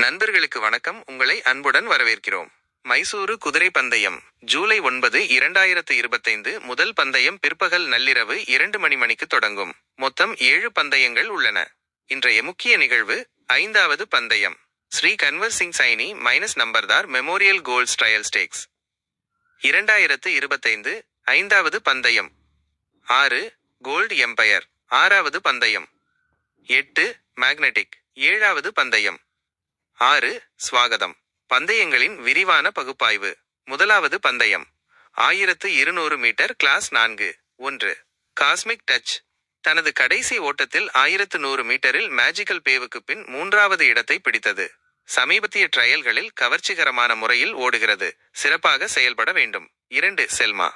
நண்பர்களுக்கு வணக்கம். உங்களை அன்புடன் வரவேற்கிறோம். மைசூரு குதிரை பந்தயம் ஜூலை 9, 2025 முதல் பந்தயம் பிற்பகல் நள்ளிரவு 2 மணிக்கு தொடங்கும். மொத்தம் 7 பந்தயங்கள் உள்ளன. இன்றைய முக்கிய நிகழ்வு 5வது பந்தயம். Shri Kanwar Singh Saini Numberdar memorial colts trial stakes 2025. 5வது பந்தயம். 6 கோல்டு எம்பயர் 6வது பந்தயம். 8 மேக்னெட்டிக் 7வது பந்தயம். 6 ஸ்வாகதம். பந்தயங்களின் விரிவான பகுப்பாய்வு. முதலாவது பந்தயம் 1200 மீட்டர் கிளாஸ் 4. 1 cosmic touch. தனது கடைசி ஓட்டத்தில் 1100 மீட்டரில் மேஜிக்கல் பேவுக்கு பின் 3வது இடத்தை பிடித்தது. சமீபத்திய ட்ரையல்களில் கவர்ச்சிகரமான முறையில் ஓடுகிறது. சிறப்பாக செயல்பட வேண்டும். 2 செல்மா.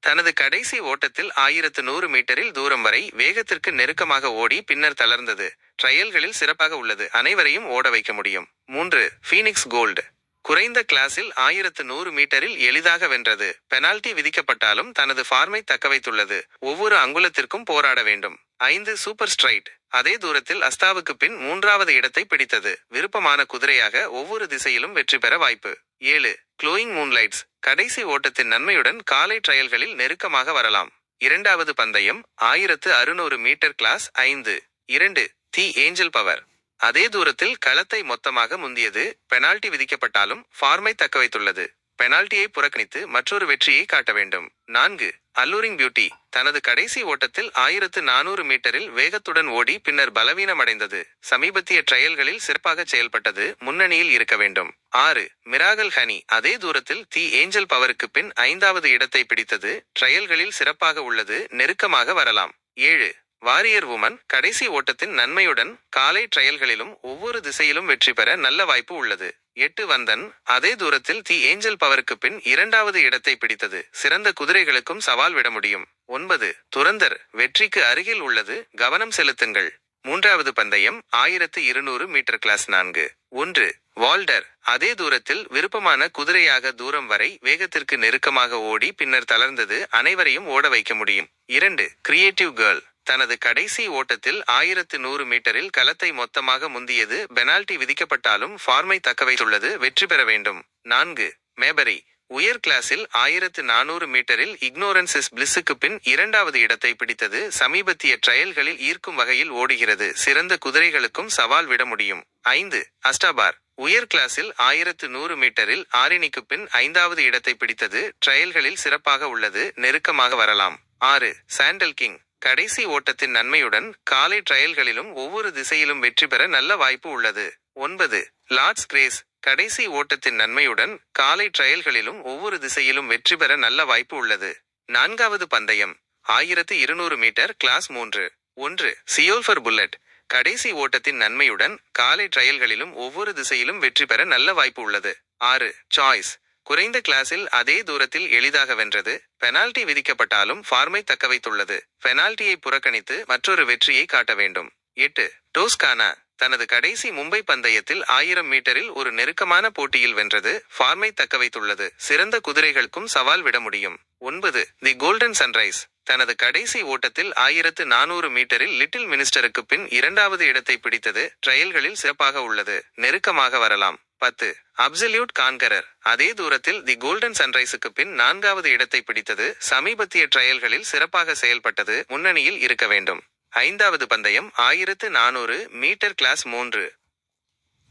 தனது கடைசி ஓட்டத்தில் 1100 மீட்டரில் தூரம் வரை வேகத்திற்கு நெருக்கமாக ஓடி பின்னர் தளர்ந்தது. ட்ரையல்களில் சிறப்பாக உள்ளது. அனைவரையும் ஓட வைக்க முடியும். 3 ஃபீனிக்ஸ் கோல்டு. குறைந்த கிளாஸில் 1100 மீட்டரில் எளிதாக வென்றது. பெனால்டி விதிக்கப்பட்டாலும் தனது ஃபார்மை தக்கவைத்துள்ளது. ஒவ்வொரு அங்குலத்திற்கும் போராட வேண்டும். 5 சூப்பர் ஸ்ட்ரைட். அதே தூரத்தில் அஸ்தாவுக்கு பின் 3வது இடத்தை பிடித்தது. விருப்பமான குதிரையாக ஒவ்வொரு திசையிலும் வெற்றி பெற வாய்ப்பு. 7 க்ளோயிங் மூன்லைட்ஸ். கடைசி ஓட்டத்தின் நன்மையுடன் காலை ட்ரையல்களில் நெருக்கமாக வரலாம். 2வது பந்தயம் 1600 metre class 5. 2 the Angel Power. அதே தூரத்தில் களத்தை மொத்தமாக முந்தியது. பெனால்டி விதிக்கப்பட்டாலும் ஃபார்மை தக்கவைத்துள்ளது. பெனால்டியை புறக்கணித்து மற்றொரு வெற்றியை காட்ட வேண்டும். 4 அல்லூரிங் பியூட்டி. தனது கடைசி ஓட்டத்தில் 1400 மீட்டரில் வேகத்துடன் ஓடி பின்னர் பலவீனமடைந்தது. சமீபத்திய ட்ரையல்களில் சிறப்பாக செயல்பட்டது. முன்னணியில் இருக்க வேண்டும். 6 மிராகல் ஹனி. அதே தூரத்தில் தி ஏஞ்சல் பவருக்கு பின் 5வது இடத்தை பிடித்தது. ட்ரையல்களில் சிறப்பாக உள்ளது. நெருக்கமாக வரலாம். 7 வாரியர் உமன். கடைசி ஓட்டத்தின் நன்மையுடன் காலை ட்ரையல்களிலும் ஒவ்வொரு திசையிலும் வெற்றி பெற நல்ல வாய்ப்பு உள்ளது. 8 வந்தன். அதே தூரத்தில் தி ஏஞ்சல் பவருக்கு பின் 2வது இடத்தை பிடித்தது. சிறந்த குதிரைகளுக்கும் சவால் விட முடியும். 9 துரந்தர். வெற்றிக்கு அருகில் உள்ளது. கவனம் செலுத்துங்கள். 3வது பந்தயம் 1200 மீட்டர் கிளாஸ் 4. 1 வால்டர். அதே தூரத்தில் விருப்பமான குதிரையாக தூரம் வரை வேகத்திற்கு நெருக்கமாக ஓடி பின்னர் தளர்ந்தது. அனைவரையும் ஓட வைக்க முடியும். 2 கிரியேட்டிவ் கேர்ள். தனது கடைசி ஓட்டத்தில் 1100 மீட்டரில் களத்தை மொத்தமாக முந்தியது. பெனால்டி விதிக்கப்பட்டாலும் ஃபார்மை தக்கவைத்துள்ளது. வெற்றி பெற வேண்டும். 4 மேபரி. உயர் கிளாஸில் 1400 மீட்டரில் இக்னோரன்ஸ் இஸ் பிளிஸ்ஸுக்கு பின் 2வது இடத்தை பிடித்தது. சமீபத்திய ட்ரையல்களில் ஈர்க்கும் வகையில் ஓடுகிறது. சிறந்த குதிரைகளுக்கும் சவால் விட முடியும். 5 அஸ்டாபார். உயர் கிளாஸில் 1100 மீட்டரில் ஆரினிக்கு பின் 5வது இடத்தை பிடித்தது. ட்ரையல்களில் சிறப்பாக உள்ளது. நெருக்கமாக வரலாம். 6 சாண்டல் கிங். கடைசி ஓட்டத்தின் நன்மையுடன் காலை ட்ரையல்களிலும் ஒவ்வொரு திசையிலும் வெற்றி பெற நல்ல வாய்ப்பு உள்ளது. 9 லார்ட்ஸ் கிரேஸ். கடைசி ஓட்டத்தின் நன்மையுடன் காலை ட்ரையல்களிலும் ஒவ்வொரு திசையிலும் வெற்றி பெற நல்ல வாய்ப்பு உள்ளது. 4வது பந்தயம் 1200 மீட்டர் கிளாஸ் 3. 1 சியோல்ஃபர் புல்லட். கடைசி ஓட்டத்தின் நன்மையுடன் காலை ட்ரையல்களிலும் ஒவ்வொரு திசையிலும் வெற்றி பெற நல்ல வாய்ப்பு உள்ளது. 6 சாய்ஸ். குறைந்த கிளாஸில் அதே தூரத்தில் எளிதாக வென்றது. பெனால்டி விதிக்கப்பட்டாலும் ஃபார்மை தக்கவைத்துள்ளது. பெனால்டியை புறக்கணித்து மற்றொரு வெற்றியை காட்ட வேண்டும். 8 டோஸ்கானா. தனது கடைசி மும்பை பந்தயத்தில் 1000 மீட்டரில் ஒரு நெருக்கமான போட்டியில் வென்றது. ஃபார்மை தக்கவைத்துள்ளது. சிறந்த குதிரைகளுக்கும் சவால் விட முடியும். 9 தி கோல்டன் சன்ரைஸ். தனது கடைசி ஓட்டத்தில் 1400 மீட்டரில் லிட்டில் மினிஸ்டருக்கு பின் 2வது இடத்தை பிடித்தது. ட்ரையல்களில் சிறப்பாக உள்ளது. நெருக்கமாக வரலாம். 10 அப்சல்யூட் கான்கரர். அதே தூரத்தில் தி கோல்டன் சன்ரைஸுக்கு பின் 4வது இடத்தை பிடித்தது. சமீபத்திய ட்ரையல்களில் சிறப்பாக செயல்பட்டது. முன்னணியில் இருக்க வேண்டும். 5வது பந்தயம் 1400 மீட்டர் கிளாஸ் 3.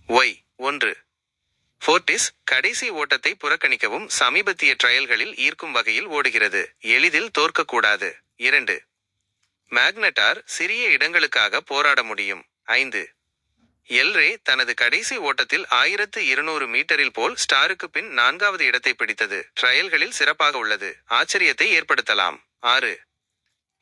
Y 1 Fortis. கடைசி ஓட்டத்தை புறக்கணிக்கவும் சமீபத்திய ட்ரையல்களில் ஈர்க்கும் வகையில் ஓடுகிறது. எளிதில் தோற்கக்கூடாது. 2 மேக்னட்டார். சிறிய இடங்களுக்காக போராட முடியும். 5 எல்ரே. தனது கடைசி ஓட்டத்தில் 1200 மீட்டரில் போல் ஸ்டாருக்கு பின் 4வது இடத்தை பிடித்தது. ட்ரையல்களில் சிறப்பாக உள்ளது. ஆச்சரியத்தை ஏற்படுத்தலாம். 6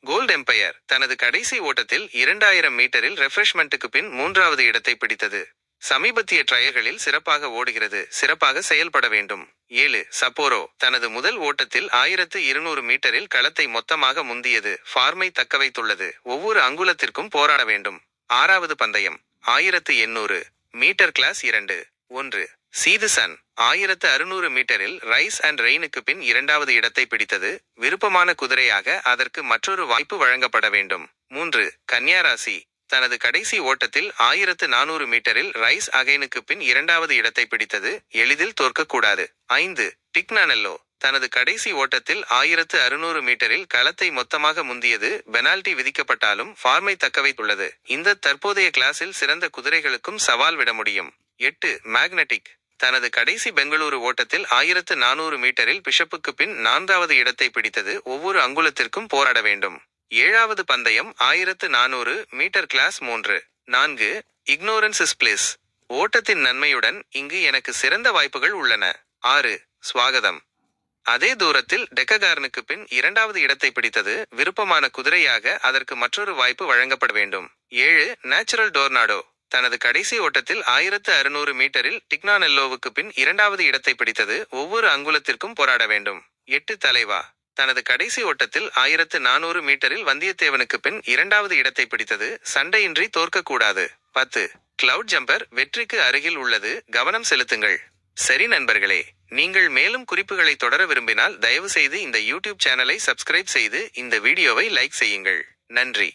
கோல்ட் எம்பயர். தனது கடைசி ஓட்டத்தில் 2000 மீட்டரில் ரெஃப்ரெஷ்மெண்ட்டுக்கு பின் 3வது இடத்தை பிடித்தது. சமீபத்திய ட்ரையல்களில் சிறப்பாக ஓடுகிறது. சிறப்பாக செயல்பட வேண்டும். 7 சப்போரோ. தனது முதல் ஓட்டத்தில் 1200 மீட்டரில் களத்தை மொத்தமாக முந்தியது. ஃபார்மை தக்கவைத்துள்ளது. ஒவ்வொரு அங்குலத்திற்கும் போராட வேண்டும். 6வது பந்தயம் 1800 மீட்டர் கிளாஸ் 2. 1 சீது சன். 1600 மீட்டரில் ரைஸ் அண்ட் ரெயினுக்கு பின் 2வது இடத்தை பிடித்தது. விருப்பமான குதிரையாக அதற்கு மற்றொரு வாய்ப்பு வழங்கப்பட வேண்டும். 3 கன்னியாராசி. தனது கடைசி ஓட்டத்தில் 1400 மீட்டரில் ரைஸ் அகைனுக்கு பின் இரண்டாவது இடத்தை பிடித்தது. எளிதில் தோற்கக்கூடாது. 5. டிக்னானெல்லோ தனது கடைசி ஓட்டத்தில் 1600 மீட்டரில் களத்தை மொத்தமாக முந்தியது. பெனால்டி விதிக்கப்பட்டாலும் ஃபார்மை தக்கவைத்துள்ளது. இந்த தற்போதைய கிளாஸில் சிறந்த குதிரைகளுக்கும் சவால் விட முடியும். 8. மேக்னெட்டிக் தனது கடைசி பெங்களூரு ஓட்டத்தில் 1400 மீட்டரில் பிஷப்புக்கு பின் 4வது இடத்தை பிடித்தது. ஒவ்வொரு அங்குலத்திற்கும் போராட வேண்டும். 7வது பந்தயம் 1400 metre class 3. 4. Ignorance is bliss ஓட்டத்தின் நன்மையுடன் இங்கு எனக்கு சிறந்த வாய்ப்புகள் உள்ளன. 6. ஸ்வாகதம் அதே தூரத்தில் டெக்ககார்னுக்கு பின் 2வது இடத்தை பிடித்தது. விருப்பமான குதிரையாக அதற்கு மற்றொரு வாய்ப்பு வழங்கப்பட வேண்டும். 7. நேச்சுரல் டோர்னாடோ தனது கடைசி ஓட்டத்தில் 1600 மீட்டரில் டிக்னானெல்லோவுக்கு பின் 2வது இடத்தை பிடித்தது. ஒவ்வொரு அங்குலத்திற்கும் போராட வேண்டும். 8. தலைவா தனது கடைசி ஓட்டத்தில் 1400 மீட்டரில் வந்தியத்தேவனுக்கு பின் 2வது இடத்தை பிடித்தது. சண்டையின்றி தோற்கக்கூடாது. 10. கிளவுட் ஜம்பர் வெற்றிக்கு அருகில் உள்ளது. கவனம் செலுத்துங்கள். சரி நண்பர்களே, நீங்கள் மேலும் குறிப்புகளை தொடர விரும்பினால் தயவு செய்து இந்த யூடியூப் சேனலை சப்ஸ்கிரைப் செய்து இந்த வீடியோவை லைக் செய்யுங்கள். நன்றி.